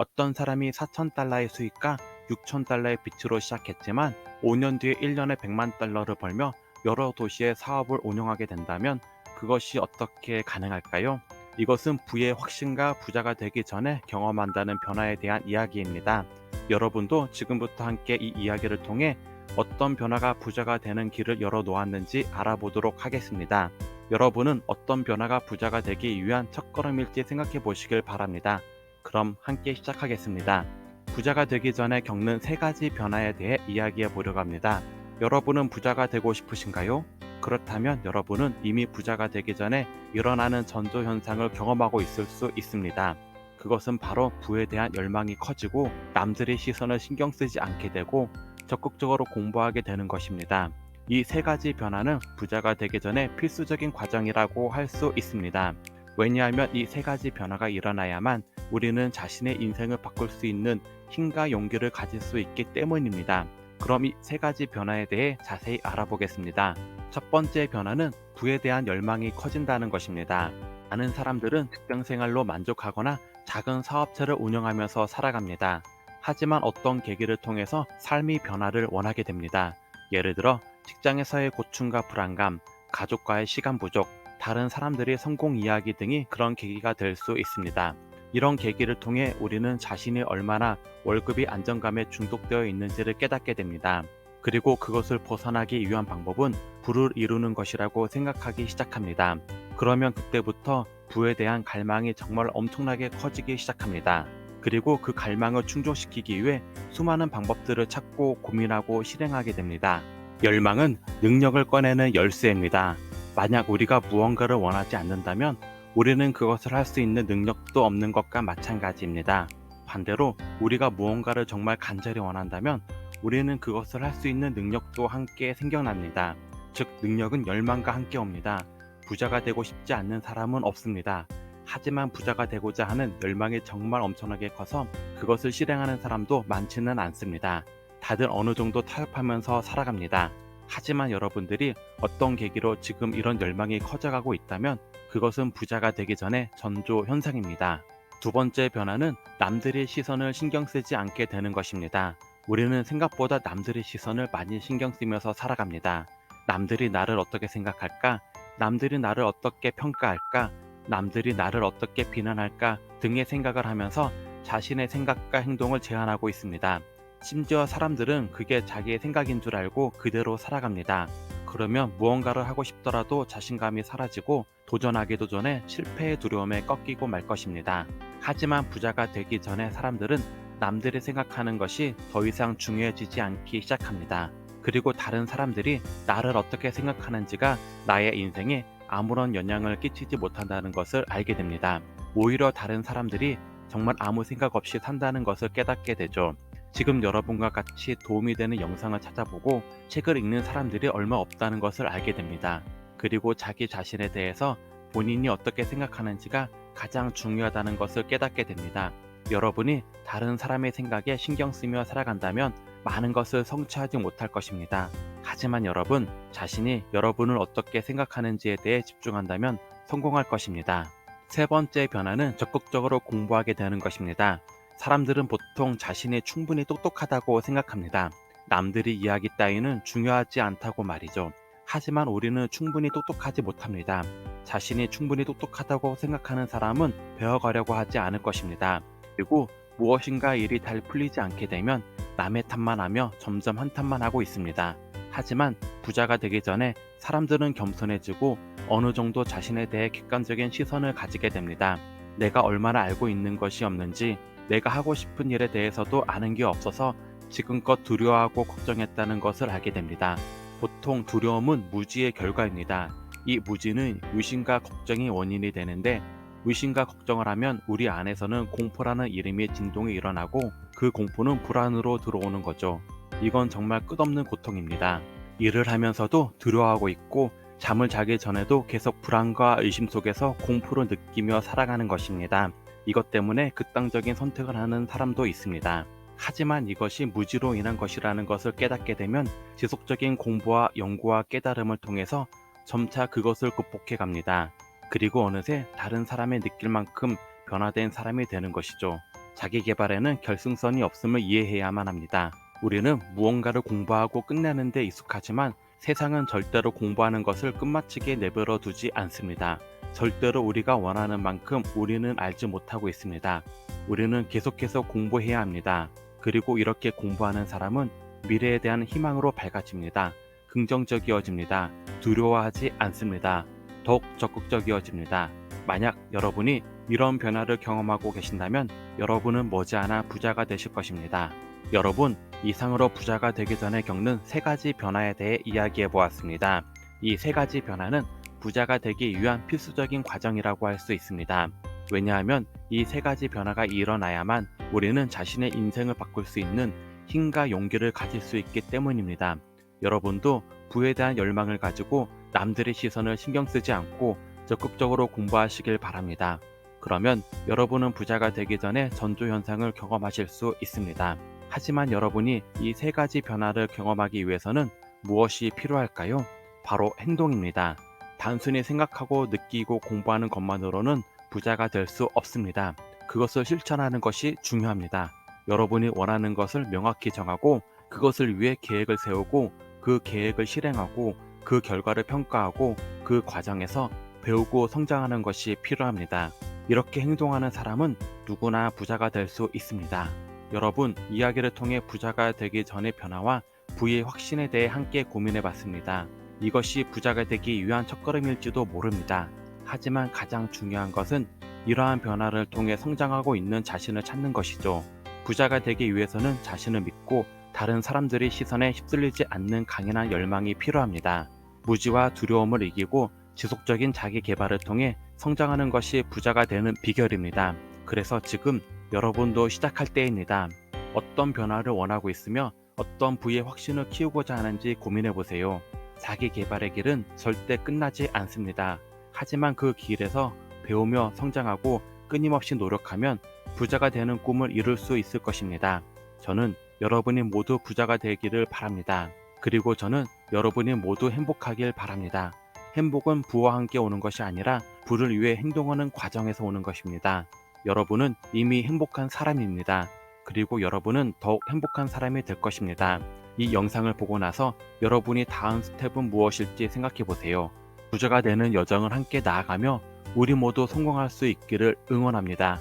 어떤 사람이 4,000달러의 수익과 6,000달러의 빚으로 시작했지만 5년 뒤에 1년에 100만 달러를 벌며 여러 도시의 사업을 운영하게 된다면 그것이 어떻게 가능할까요? 이것은 부의 확신과 부자가 되기 전에 경험한다는 변화에 대한 이야기입니다. 여러분도 지금부터 함께 이 이야기를 통해 어떤 변화가 부자가 되는 길을 열어 놓았는지 알아보도록 하겠습니다. 여러분은 어떤 변화가 부자가 되기 위한 첫걸음일지 생각해 보시길 바랍니다. 그럼 함께 시작하겠습니다. 부자가 되기 전에 겪는 세 가지 변화에 대해 이야기해 보려고 합니다. 여러분은 부자가 되고 싶으신가요? 그렇다면 여러분은 이미 부자가 되기 전에 일어나는 전조 현상을 경험하고 있을 수 있습니다. 그것은 바로 부에 대한 열망이 커지고 남들의 시선을 신경 쓰지 않게 되고 적극적으로 공부하게 되는 것입니다. 이 세 가지 변화는 부자가 되기 전에 필수적인 과정이라고 할 수 있습니다. 왜냐하면 이 세 가지 변화가 일어나야만 우리는 자신의 인생을 바꿀 수 있는 힘과 용기를 가질 수 있기 때문입니다. 그럼 이 세 가지 변화에 대해 자세히 알아보겠습니다. 첫 번째 변화는 부에 대한 열망이 커진다는 것입니다. 많은 사람들은 직장 생활로 만족하거나 작은 사업체를 운영하면서 살아갑니다. 하지만 어떤 계기를 통해서 삶의 변화를 원하게 됩니다. 예를 들어 직장에서의 고충과 불안감, 가족과의 시간 부족, 다른 사람들의 성공 이야기 등이 그런 계기가 될 수 있습니다. 이런 계기를 통해 우리는 자신이 얼마나 월급이 안정감에 중독되어 있는지를 깨닫게 됩니다. 그리고 그것을 벗어나기 위한 방법은 부를 이루는 것이라고 생각하기 시작합니다. 그러면 그때부터 부에 대한 갈망이 정말 엄청나게 커지기 시작합니다. 그리고 그 갈망을 충족시키기 위해 수많은 방법들을 찾고 고민하고 실행하게 됩니다. 열망은 능력을 꺼내는 열쇠입니다. 만약 우리가 무언가를 원하지 않는다면 우리는 그것을 할 수 있는 능력도 없는 것과 마찬가지입니다. 반대로 우리가 무언가를 정말 간절히 원한다면 우리는 그것을 할 수 있는 능력도 함께 생겨납니다. 즉, 능력은 열망과 함께 옵니다. 부자가 되고 싶지 않는 사람은 없습니다. 하지만 부자가 되고자 하는 열망이 정말 엄청나게 커서 그것을 실행하는 사람도 많지는 않습니다. 다들 어느 정도 타협하면서 살아갑니다. 하지만 여러분들이 어떤 계기로 지금 이런 열망이 커져가고 있다면 그것은 부자가 되기 전에 전조 현상입니다. 두 번째 변화는 남들의 시선을 신경 쓰지 않게 되는 것입니다. 우리는 생각보다 남들의 시선을 많이 신경 쓰면서 살아갑니다. 남들이 나를 어떻게 생각할까? 남들이 나를 어떻게 평가할까? 남들이 나를 어떻게 비난할까? 등의 생각을 하면서 자신의 생각과 행동을 제한하고 있습니다. 심지어 사람들은 그게 자기의 생각인 줄 알고 그대로 살아갑니다. 그러면 무언가를 하고 싶더라도 자신감이 사라지고 도전하기도 전에 실패의 두려움에 꺾이고 말 것입니다. 하지만 부자가 되기 전에 사람들은 남들이 생각하는 것이 더 이상 중요해지지 않기 시작합니다. 그리고 다른 사람들이 나를 어떻게 생각하는지가 나의 인생에 아무런 영향을 끼치지 못한다는 것을 알게 됩니다. 오히려 다른 사람들이 정말 아무 생각 없이 산다는 것을 깨닫게 되죠. 지금 여러분과 같이 도움이 되는 영상을 찾아보고 책을 읽는 사람들이 얼마 없다는 것을 알게 됩니다. 그리고 자기 자신에 대해서 본인이 어떻게 생각하는지가 가장 중요하다는 것을 깨닫게 됩니다. 여러분이 다른 사람의 생각에 신경 쓰며 살아간다면 많은 것을 성취하지 못할 것입니다. 하지만 여러분 자신이 여러분을 어떻게 생각하는지에 대해 집중한다면 성공할 것입니다. 세 번째 변화는 적극적으로 공부하게 되는 것입니다. 사람들은 보통 자신이 충분히 똑똑하다고 생각합니다. 남들이 이야기 따위는 중요하지 않다고 말이죠. 하지만 우리는 충분히 똑똑하지 못합니다. 자신이 충분히 똑똑하다고 생각하는 사람은 배워가려고 하지 않을 것입니다. 그리고 무엇인가 일이 잘 풀리지 않게 되면 남의 탓만 하며 점점 한탄만 하고 있습니다. 하지만 부자가 되기 전에 사람들은 겸손해지고 어느 정도 자신에 대해 객관적인 시선을 가지게 됩니다. 내가 얼마나 알고 있는 것이 없는지, 내가 하고 싶은 일에 대해서도 아는 게 없어서 지금껏 두려워하고 걱정했다는 것을 알게 됩니다. 보통 두려움은 무지의 결과입니다. 이 무지는 의심과 걱정이 원인이 되는데 의심과 걱정을 하면 우리 안에서는 공포라는 이름의 진동이 일어나고 그 공포는 불안으로 들어오는 거죠. 이건 정말 끝없는 고통입니다. 일을 하면서도 두려워하고 있고 잠을 자기 전에도 계속 불안과 의심 속에서 공포를 느끼며 살아가는 것입니다. 이것 때문에 극단적인 선택을 하는 사람도 있습니다. 하지만 이것이 무지로 인한 것이라는 것을 깨닫게 되면 지속적인 공부와 연구와 깨달음을 통해서 점차 그것을 극복해 갑니다. 그리고 어느새 다른 사람의 느낄 만큼 변화된 사람이 되는 것이죠. 자기 개발에는 결승선이 없음을 이해해야만 합니다. 우리는 무언가를 공부하고 끝내는 데 익숙하지만 세상은 절대로 공부하는 것을 끝마치게 내버려 두지 않습니다. 절대로 우리가 원하는 만큼 우리는 알지 못하고 있습니다. 우리는 계속해서 공부해야 합니다. 그리고 이렇게 공부하는 사람은 미래에 대한 희망으로 밝아집니다. 긍정적이어집니다. 두려워하지 않습니다. 더욱 적극적이어집니다. 만약 여러분이 이런 변화를 경험하고 계신다면 여러분은 머지않아 부자가 되실 것입니다. 여러분, 이상으로 부자가 되기 전에 겪는 세 가지 변화에 대해 이야기해 보았습니다. 이 세 가지 변화는 부자가 되기 위한 필수적인 과정이라고 할 수 있습니다. 왜냐하면 이 세 가지 변화가 일어나야만 우리는 자신의 인생을 바꿀 수 있는 힘과 용기를 가질 수 있기 때문입니다. 여러분도 부에 대한 열망을 가지고 남들의 시선을 신경 쓰지 않고 적극적으로 공부하시길 바랍니다. 그러면 여러분은 부자가 되기 전에 전조현상을 경험하실 수 있습니다. 하지만 여러분이 이 세 가지 변화를 경험하기 위해서는 무엇이 필요할까요? 바로 행동입니다. 단순히 생각하고 느끼고 공부하는 것만으로는 부자가 될 수 없습니다. 그것을 실천하는 것이 중요합니다. 여러분이 원하는 것을 명확히 정하고 그것을 위해 계획을 세우고 그 계획을 실행하고 그 결과를 평가하고 그 과정에서 배우고 성장하는 것이 필요합니다. 이렇게 행동하는 사람은 누구나 부자가 될 수 있습니다. 여러분, 이야기를 통해 부자가 되기 전의 변화와 부의 확신에 대해 함께 고민해 봤습니다. 이것이 부자가 되기 위한 첫걸음일지도 모릅니다. 하지만 가장 중요한 것은 이러한 변화를 통해 성장하고 있는 자신을 찾는 것이죠. 부자가 되기 위해서는 자신을 믿고 다른 사람들의 시선에 휩쓸리지 않는 강인한 열망이 필요합니다. 무지와 두려움을 이기고 지속적인 자기 개발을 통해 성장하는 것이 부자가 되는 비결입니다. 그래서 지금 여러분도 시작할 때입니다. 어떤 변화를 원하고 있으며 어떤 부의 확신을 키우고자 하는지 고민해 보세요. 자기 개발의 길은 절대 끝나지 않습니다. 하지만 그 길에서 배우며 성장하고 끊임없이 노력하면 부자가 되는 꿈을 이룰 수 있을 것입니다. 저는 여러분이 모두 부자가 되기를 바랍니다. 그리고 저는 여러분이 모두 행복하길 바랍니다. 행복은 부와 함께 오는 것이 아니라 부를 위해 행동하는 과정에서 오는 것입니다. 여러분은 이미 행복한 사람입니다. 그리고 여러분은 더욱 행복한 사람이 될 것입니다. 이 영상을 보고 나서 여러분이 다음 스텝은 무엇일지 생각해 보세요. 부자가 되는 여정을 함께 나아가며 우리 모두 성공할 수 있기를 응원합니다.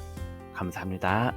감사합니다.